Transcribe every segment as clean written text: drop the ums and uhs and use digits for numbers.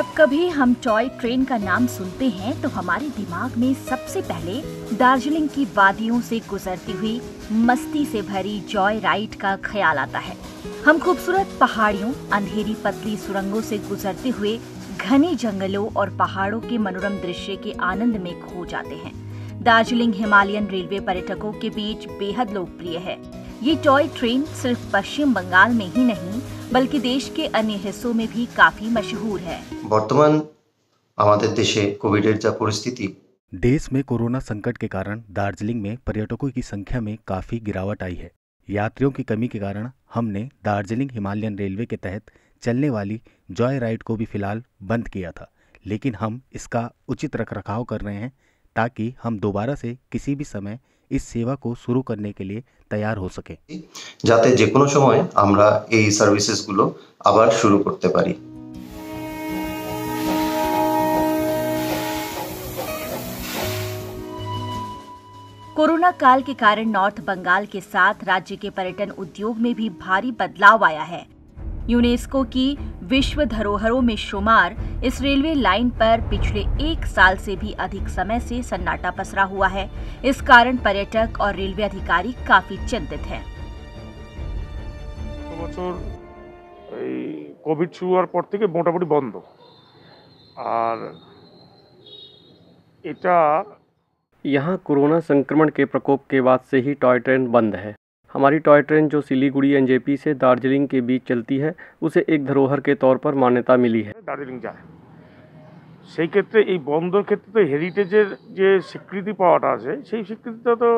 जब कभी हम टॉय ट्रेन का नाम सुनते हैं तो हमारे दिमाग में सबसे पहले दार्जिलिंग की वादियों से गुजरती हुई मस्ती से भरी जॉय राइड का ख्याल आता है। हम खूबसूरत पहाड़ियों, अंधेरी पतली सुरंगों से गुजरते हुए घने जंगलों और पहाड़ों के मनोरम दृश्य के आनंद में खो जाते हैं। दार्जिलिंग हिमालयन रेलवे पर्यटकों के बीच बेहद लोकप्रिय है। ये टॉय ट्रेन सिर्फ पश्चिम बंगाल में ही नहीं बल्कि देश के अन्य हिस्सों में भी काफी मशहूर है। वर्तमान हमारे देशे कोविडेर जा परिस्थिति, देश में कोरोना संकट के कारण दार्जिलिंग में पर्यटकों की संख्या में काफी गिरावट आई है। यात्रियों की कमी के कारण हमने दार्जिलिंग हिमालयन रेलवे के तहत चलने वाली जॉय राइड को भी फिलहाल बंद किया था, लेकिन हम इसका उचित रखरखाव कर रहे हैं ताकि हम दोबारा से किसी भी समय इस सेवा को शुरू करने के लिए तैयार हो सके, जाते जेकोनो समय আমরা এই সার্ভিসেসগুলো আবার শুরু করতে পারি। कोरोना काल के कारण नॉर्थ बंगाल के साथ राज्य के पर्यटन उद्योग में भी भारी बदलाव आया है। यूनेस्को की विश्व धरोहरों में शुमार इस रेलवे लाइन पर पिछले 1 साल से भी अधिक समय से सन्नाटा पसरा हुआ है। इस कारण पर्यटक और रेलवे अधिकारी काफी चिंतित हैं। कोविड शुरू হওয়ার পর থেকে মোটামুটি বন্ধ, আর এটা यहाँ कोरोना संक्रमण के प्रकोप के बाद से ही टॉय ट्रेन बंद है। हमारी टॉय ट्रेन जो सिलीगुड़ी एनजेपी से दार्जिलिंग के बीच चलती है उसे एक धरोहर के तौर पर मान्यता मिली है। দার্জিলিং যায় সেই ক্ষেত্রে এই বন্দর ক্ষেত্রে তো হেরিটেজের যে স্বীকৃতি পাওয়াটা আছে সেই স্বীকৃতিটা তো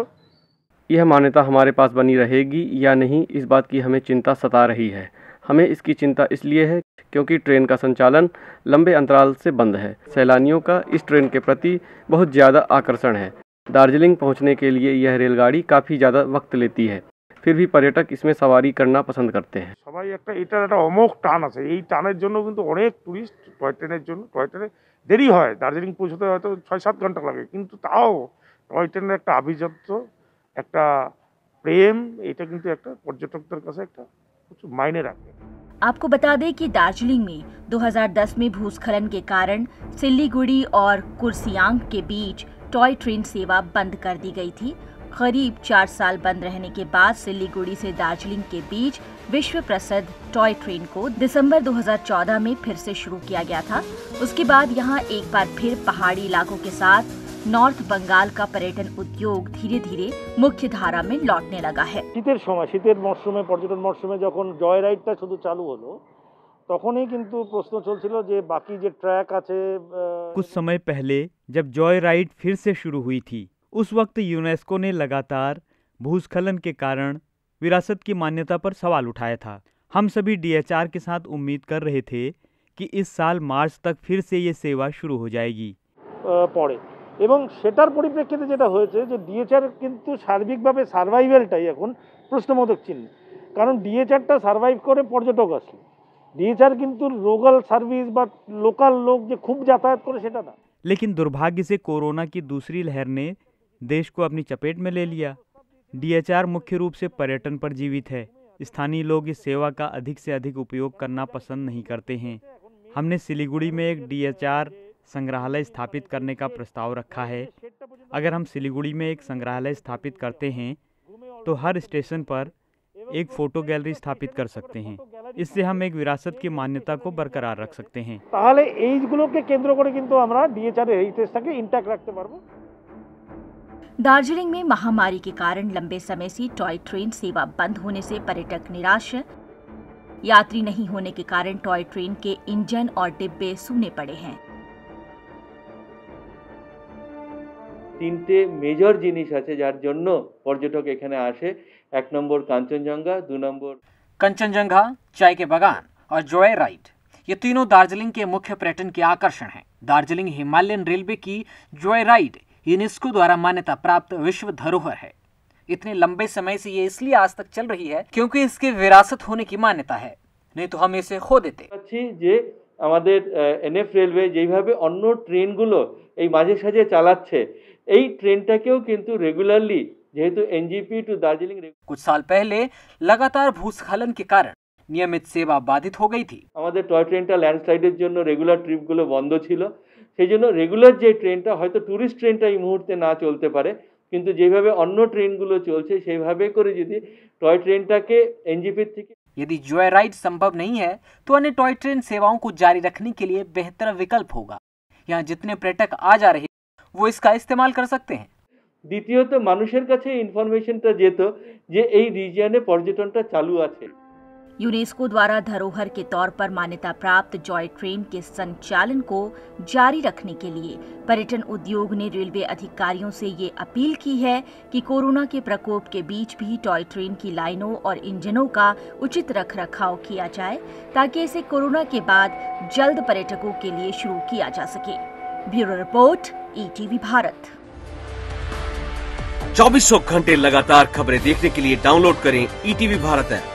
यह मान्यता हमारे पास बनी रहेगी या नहीं, इस बात की हमें चिंता सता रही है। हमें इसकी चिंता इसलिए है क्योंकि ट्रेन का संचालन लंबे अंतराल से बंद है। सैलानियों का इस ट्रेन के प्रति बहुत ज़्यादा आकर्षण है। दार्जिलिंग पहुंचने के लिए यह रेलगाड़ी काफ़ी ज़्यादा वक्त लेती है, फिर भी पर्यटक इसमें सवारी करना पसंद करते हैं। সবাই এটার একটা অমোঘ টান আছে। এই টানের জন্য কিন্তু অনেক টুরিস্ট টয় ট্রেনের জন্য, টয় ট্রেনে দেরি হয়, দার্জিলিং পৌঁছতে হয়তো 6-7 ঘন্টা লাগে, কিন্তু তাও টয় ট্রেনের একটা আভিজাত্য, একটা প্রেম, এটা কিন্তু একটা পর্যটকদের কাছে একটা কিছু মাইনে রাখে। आपको बता दें कि दार्जिलिंग में 2010 में भूस्खलन के कारण सिलीगुड़ी और कुर्सियांग के बीच टॉय ट्रेन सेवा बंद कर दी गई थी। करीब 4 साल बंद रहने के बाद सिलीगुड़ी से दार्जिलिंग के बीच विश्व प्रसिद्ध टॉय ट्रेन को दिसंबर 2014 में फिर से शुरू किया गया था। उसके बाद यहाँ एक बार फिर पहाड़ी इलाकों के साथ नॉर्थ बंगाल का पर्यटन उद्योग धीरे धीरे मुख्य धारा में लौटने लगा है। শীতের সময়, শীতের মরশুমে, পর্যটন মরশুমে যখন জয় রাইডটা শুধু চালু হলো তখনই কিন্তু প্রশ্ন চলছিল যে বাকি যে ট্র্যাক আছে। कुछ समय पहले जब जॉय राइड फिर से शुरू हुई थी उस वक्त यूनेस्को ने लगातार भूस्खलन के कारण विरासत की मान्यता पर सवाल उठाया था। हम सभी डीएचआर के साथ उम्मीद कर रहे थे कि इस साल मार्च तक फिर से ये सेवा शुरू हो जाएगी। পড়ে এবং সেটার পরিপ্রেক্ষিতে যেটা হয়েছে যে ডিএচআর কিন্তু সার্বিকভাবে সার্ভাইভালটাই এখন প্রশ্নবোধক চিহ্ন, কারণ ডিএচআরটা সার্ভাইভ করে পর্যটক আসলে। ডিএচআর কিন্তু লোকাল সার্ভিস বা লোকাল লোক যে খুব যাতায়াত করে সেটা না। लेकिन दुर्भाग्य से कोरोना की दूसरी लहर ने देश को अपनी चपेट में ले लिया। डीएचआर मुख्य रूप से पर्यटन पर जीवित है। स्थानीय लोग इस सेवा का अधिक से अधिक उपयोग करना पसंद नहीं करते हैं। हमने सिलीगुड़ी में एक डीएचआर संग्रहालय स्थापित करने का प्रस्ताव रखा है। अगर हम सिलीगुड़ी में एक संग्रहालय स्थापित करते हैं तो हर स्टेशन पर एक फोटो गैलरी स्थापित कर सकते हैं। इससे हम एक विरासत की मान्यता को बरकरार रख सकते हैं। তাহলে এইগুলোকে কেন্দ্র করে কিন্তু আমরা ডিএচআর এর হেরিটেজটাকে ইনট্যাক্ট রাখতে পারবো। दार्जिलिंग में महामारी के कारण लंबे समय से टॉय ट्रेन सेवा बंद होने से पर्यटक निराश है। यात्री नहीं होने के कारण टॉय ट्रेन के इंजन और डिब्बे सूने पड़े हैं। তিনটে মেজর জিনিস আছে যার জন্য পর্যটক এখানে আসে। 1 নম্বর কাঞ্চনজঙ্ঘা, 2 নম্বর कंचनजंगा, चाय के बागान और जॉय राइड, ये तीनों दार्जिलिंग के मुख्य पर्यटन के आकर्षण हैं। दार्जिलिंग हिमालयन रेलवे की जॉय राइड यूनेस्को द्वारा मान्यता प्राप्त विश्व धरोहर है। इतने लंबे समय से ये इसलिए आज तक चल रही है क्योंकि इसके विरासत होने की मान्यता है, नहीं तो हम इसे खो देते। যে আমাদের এনএফ রেলওয়ে যেভাবে অন্য ট্রেনগুলো এই মাঝে সাঝে চালাচ্ছে, এই ট্রেনটাকেও কিন্তু রেগুলারলি যেহেতু एनजेपी टू दार्जिलिंग। कुछ साल पहले लगातार भूस्खलन के कारण नियमित सेवा बाधित हो गई थी। আমাদের টয় ট্রেনটা ল্যান্ডস্লাইডের জন্য রেগুলার ট্রিপগুলো বন্ধ ছিল, সেই জন্য রেগুলার যে ট্রেনটা হয়তো ট্যুরিস্ট ট্রেনটা এই মুহূর্তে না চলতে পারে, কিন্তু যেভাবে অন্য ট্রেনগুলো চলছে সেইভাবে করে যদি টয় ट्रेनটাকে एनजेपी থেকে यदि जॉय राइड संभव नहीं है तो अन्य टॉय ट्रेन सेवाओं को जारी रखने के लिए बेहतर विकल्प होगा। यहाँ जितने पर्यटक आ जा रहे वो इसका इस्तेमाल कर सकते हैं। দ্বিতীয়ত মানুষের কাছে ইনফরমেশনটা যেত যে এই রিজিয়নে পর্যটনটা চালু আছে। यूनेस्को द्वारा धरोहर के तौर पर मान्यता प्राप्त जॉय ट्रेन के संचालन को जारी रखने के लिए पर्यटन उद्योग ने रेलवे अधिकारियों से ये अपील की है कि कोरोना के प्रकोप के बीच भी टॉय ट्रेन की लाइनों और इंजनों का उचित रखरखाव किया जाए ताकि इसे कोरोना के बाद जल्द पर्यटकों के लिए शुरू किया जा सके। Bureau report, ETV Bharat. 24 घंटे लगातार खबरें देखने के लिए डाउनलोड करें ईटीवी भारत ऐप।